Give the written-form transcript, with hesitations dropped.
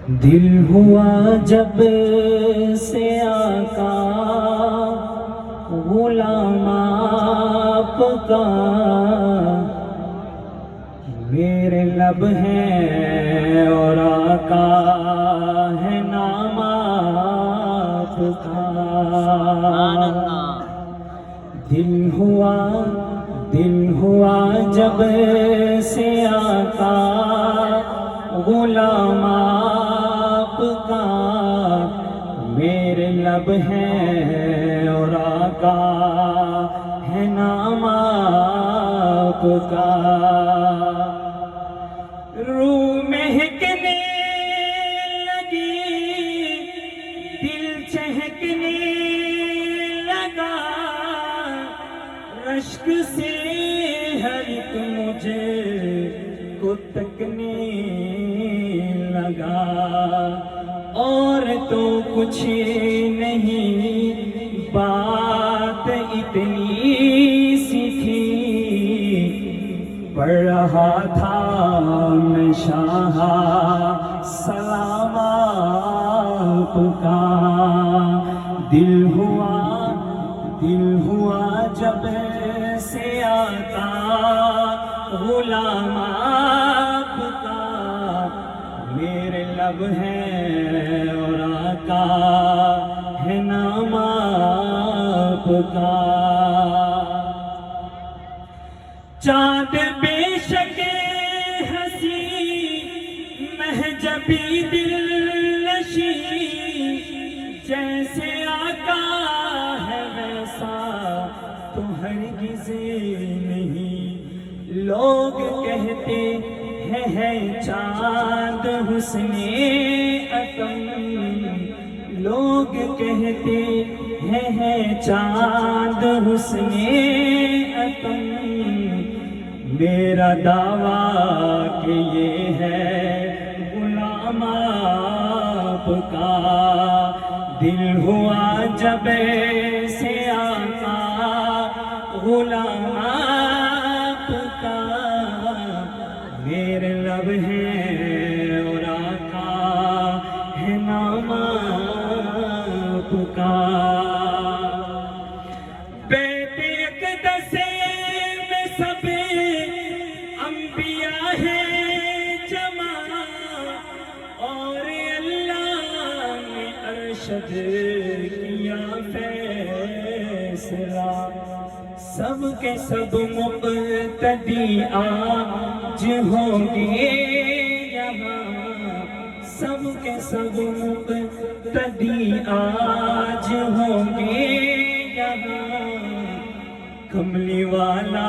دل ہوا جب سے آقا غلام آپ کا، میرے لب ہیں اور آقا ہے نام آپ کا۔ دل ہوا جب سے آقا غلام آپ کا، میرے لب ہیں اور آقا ہے نام آپ کا۔ روح مہکنے لگی، دل چہکنے لگا، رشک سے ہر ایک مجھے کو تکنے لگا، اور تو کچھ نہیں بات اتنی سی تھی، پڑھ رہا تھا میں شاہ سلام آپ کا۔ دل ہوا جب سے آقا غلام آپ کا، میرے لب ہیں اور آقا ہے نام آپ کا۔ چاند بے شک ہنسی مہجبی دل نشی، جیسے آقا ہے ویسا تو ہرگز نہیں، لوگ کہتے ہیں چاند حسن اتم، لوگ کہتے ہیں چاند حسن اتم، میرا دعویٰ کہ یہ ہے غلام آپ کا۔ دل ہوا جب سے آقا غلام آپ کا، میرے لب ہیں اور آقا ہے نام آپ کا۔ بیت اقدس میں سب انبیاء ہیں جمع، اور اللہ نے ارشد کیا فیصلہ، سب کے سب مقتدی آج ہوں گے یہاں، سب کے سب مقتدی آج ہوں گے یہاں، کملی والا